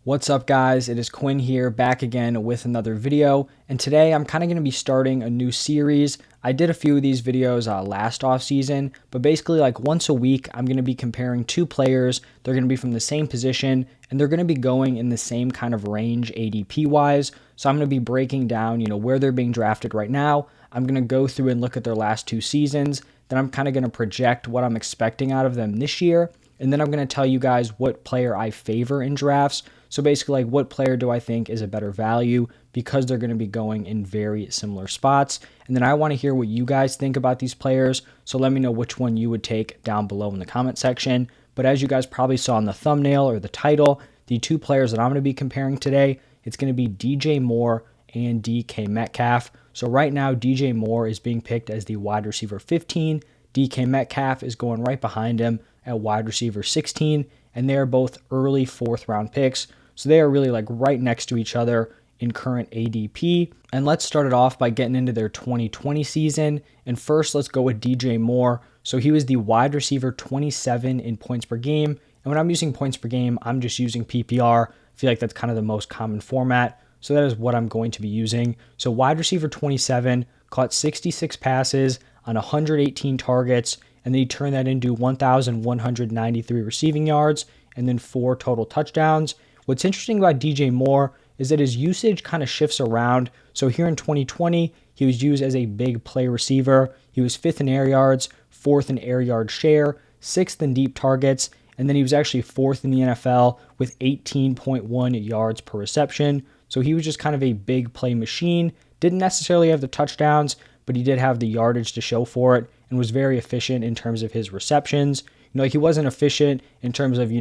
What's up, guys? It is Quinn here, back again with another video, and today I'm kind of going to be starting a new series. I did a few of these videos last off season, but basically like once a week I'm going to be comparing two players. They're going to be from the same position and they're going to be going in the same kind of range ADP wise. So I'm going to be breaking down, where they're being drafted right now. I'm going to go through and look at their last two seasons. Then I'm kind of going to project what I'm expecting out of them this year. And then I'm going to tell you guys what player I favor in drafts. So basically, like, what player do I think is a better value because they're going to be going in very similar spots. And then I want to hear what you guys think about these players. So let me know which one you would take down below in the comment section. But as you guys probably saw in the thumbnail or the title, the two players that I'm going to be comparing today, it's going to be DJ Moore and DK Metcalf. So right now, DJ Moore is being picked as the wide receiver 15. DK Metcalf is going right behind him at wide receiver 16, and they are both early fourth round picks. So they are really like right next to each other in current ADP. And let's start it off by getting into their 2020 season. And first, let's go with DJ Moore. So he was the wide receiver 27 in points per game. And when I'm using points per game, I'm just using PPR. I feel like that's kind of the most common format. So that is what I'm going to be using. So wide receiver 27 caught 66 passes on 118 targets, and then he turned that into 1,193 receiving yards and then 4 total touchdowns. What's interesting about DJ Moore is that his usage kind of shifts around. So here in 2020, he was used as a big play receiver. He was 5th in air yards, 4th in air yard share, 6th in deep targets, and then he was actually 4th in the NFL with 18.1 yards per reception. So he was just kind of a big play machine. Didn't necessarily have the touchdowns, but he did have the yardage to show for it and was very efficient in terms of his receptions. Like he wasn't efficient in terms of,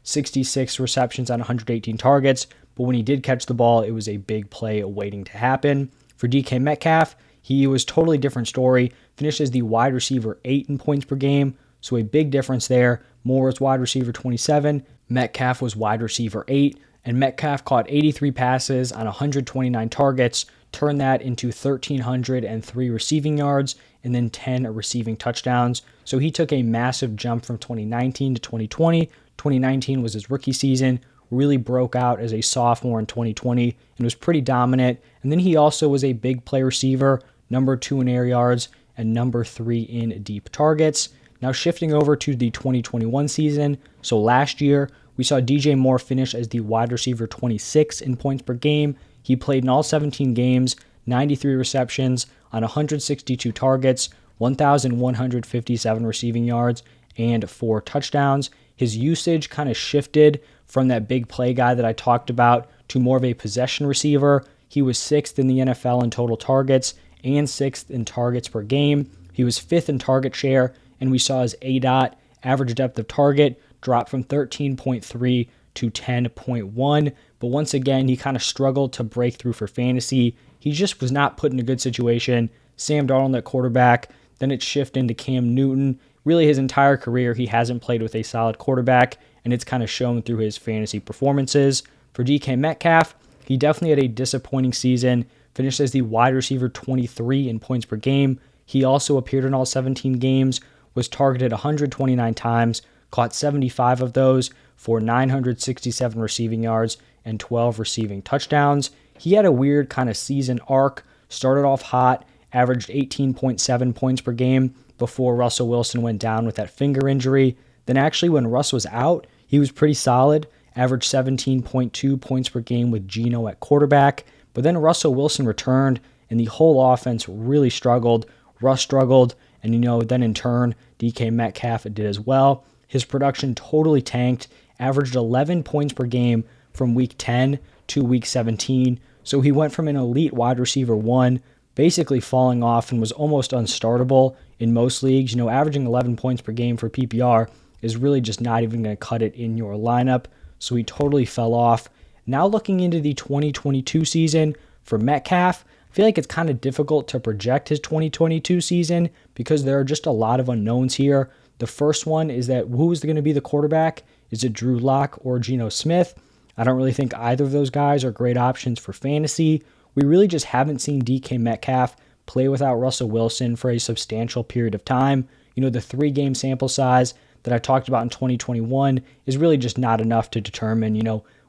66 receptions on 118 targets, but when he did catch the ball, it was a big play awaiting to happen. For DK Metcalf, he was totally different story. Finished as the wide receiver 8 in points per game, so a big difference there. Moore was wide receiver 27, Metcalf was wide receiver 8, and Metcalf caught 83 passes on 129 targets, turned that into 1,303 receiving yards, and then 10 receiving touchdowns. So he took a massive jump from 2019 to 2020. 2019 was his rookie season, really broke out as a sophomore in 2020 and was pretty dominant. And then he also was a big play receiver, number 2 in air yards and number 3 in deep targets. Now shifting over to the 2021 season. So last year, we saw DJ Moore finish as the wide receiver 26 in points per game. He played in all 17 games, 93 receptions on 162 targets, 1,157 receiving yards, and 4 touchdowns. His usage kind of shifted from that big play guy that I talked about to more of a possession receiver. He was 6th in the NFL in total targets and 6th in targets per game. He was 5th in target share, and we saw his ADOT, average depth of target, drop from 13.3 to 10.1. But once again, he kind of struggled to break through for fantasy. He just was not put in a good situation. Sam Darnold at quarterback, then it shifted into Cam Newton. Really, his entire career, he hasn't played with a solid quarterback, and it's kind of shown through his fantasy performances. For DK Metcalf, he definitely had a disappointing season, finished as the wide receiver 23 in points per game. He also appeared in all 17 games, was targeted 129 times, caught 75 of those for 967 receiving yards and 12 receiving touchdowns. He had a weird kind of season arc, started off hot, averaged 18.7 points per game before Russell Wilson went down with that finger injury. Then actually when Russ was out, he was pretty solid, averaged 17.2 points per game with Geno at quarterback. But then Russell Wilson returned and the whole offense really struggled. Russ struggled, and then in turn, DK Metcalf did as well. His production totally tanked, averaged 11 points per game from week 10 to week 17. So he went from an elite wide receiver 1, basically falling off and was almost unstartable in most leagues. Averaging 11 points per game for PPR is really just not even going to cut it in your lineup. So he totally fell off. Now looking into the 2022 season for Metcalf, I feel like it's kind of difficult to project his 2022 season because there are just a lot of unknowns here. The first one is that who is going to be the quarterback? Is it Drew Lock or Geno Smith? I don't really think either of those guys are great options for fantasy. We really just haven't seen DK Metcalf play without Russell Wilson for a substantial period of time. The 3-game sample size that I talked about in 2021 is really just not enough to determine,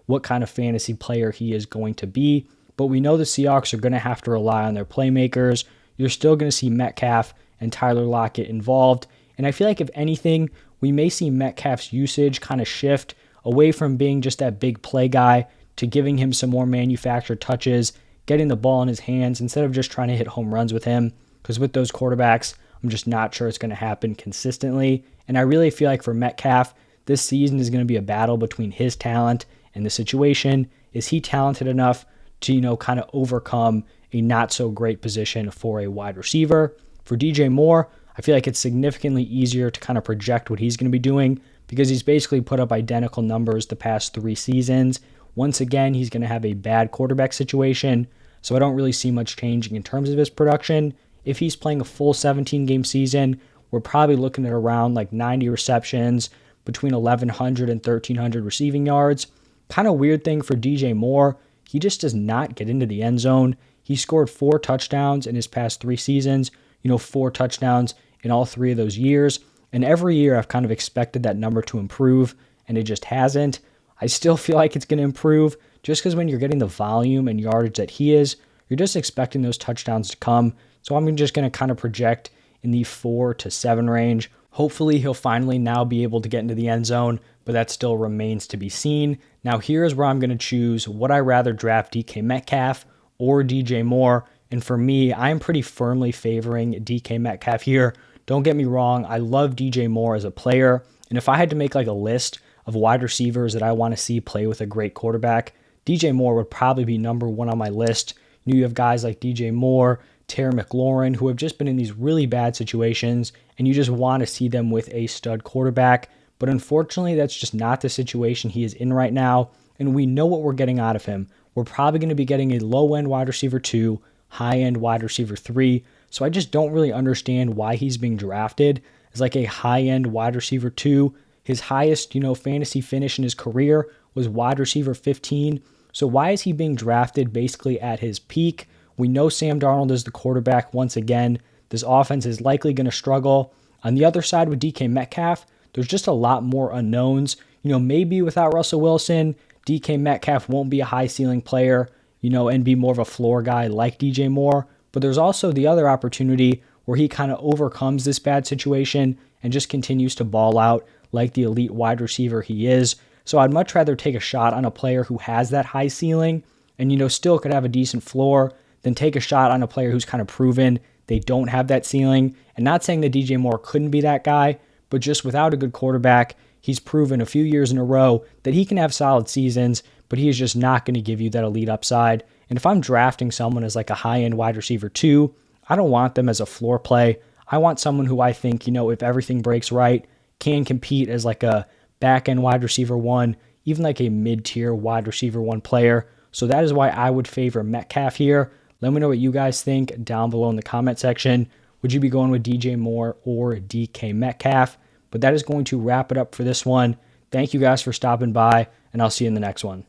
what kind of fantasy player he is going to be. But we know the Seahawks are going to have to rely on their playmakers. You're still going to see Metcalf and Tyler Lockett involved. And I feel like if anything, we may see Metcalf's usage kind of shift away from being just that big play guy to giving him some more manufactured touches, getting the ball in his hands instead of just trying to hit home runs with him. Because with those quarterbacks, I'm just not sure it's going to happen consistently. And I really feel like for Metcalf, this season is going to be a battle between his talent and the situation. Is he talented enough to, kind of overcome a not so great position for a wide receiver? For DJ Moore, I feel like it's significantly easier to kind of project what he's going to be doing because he's basically put up identical numbers the past 3 seasons. Once again, he's going to have a bad quarterback situation, so I don't really see much changing in terms of his production. If he's playing a full 17-game season, we're probably looking at around like 90 receptions, between 1,100 and 1,300 receiving yards. Kind of weird thing for DJ Moore, he just does not get into the end zone. He scored 4 touchdowns in his past 3 seasons, 4 touchdowns in all 3 of those years. And every year I've kind of expected that number to improve, and it just hasn't. I still feel like it's going to improve just because when you're getting the volume and yardage that he is, you're just expecting those touchdowns to come. So I'm just going to kind of project in the 4 to 7 range. Hopefully he'll finally now be able to get into the end zone, but that still remains to be seen. Now here's where I'm going to choose, would I rather draft DK Metcalf or DJ Moore? And for me, I'm pretty firmly favoring DK Metcalf here. Don't get me wrong, I love DJ Moore as a player, and if I had to make like a list of wide receivers that I want to see play with a great quarterback, DJ Moore would probably be number 1 on my list. You have guys like DJ Moore, Terry McLaurin, who have just been in these really bad situations, and you just want to see them with a stud quarterback. But unfortunately, that's just not the situation he is in right now, and we know what we're getting out of him. We're probably going to be getting a low-end wide receiver 2, high-end wide receiver 3, so I just don't really understand why he's being drafted as like a high-end wide receiver 2. His highest, fantasy finish in his career was wide receiver 15, so why is he being drafted basically at his peak? We know Sam Darnold is the quarterback once again. This offense is likely going to struggle. On the other side with DK Metcalf, there's just a lot more unknowns. Maybe without Russell Wilson, DK Metcalf won't be a high ceiling player, and be more of a floor guy like DJ Moore. But there's also the other opportunity where he kind of overcomes this bad situation and just continues to ball out like the elite wide receiver he is. So I'd much rather take a shot on a player who has that high ceiling and, still could have a decent floor than take a shot on a player who's kind of proven they don't have that ceiling. And not saying that DJ Moore couldn't be that guy, but just without a good quarterback, he's proven a few years in a row that he can have solid seasons, but he is just not going to give you that elite upside. And if I'm drafting someone as like a high-end wide receiver 2, I don't want them as a floor play. I want someone who I think, if everything breaks right, can compete as like a back-end wide receiver 1, even like a mid-tier wide receiver 1 player. So that is why I would favor Metcalf here. Let me know what you guys think down below in the comment section. Would you be going with DJ Moore or DK Metcalf? But that is going to wrap it up for this one. Thank you guys for stopping by, and I'll see you in the next one.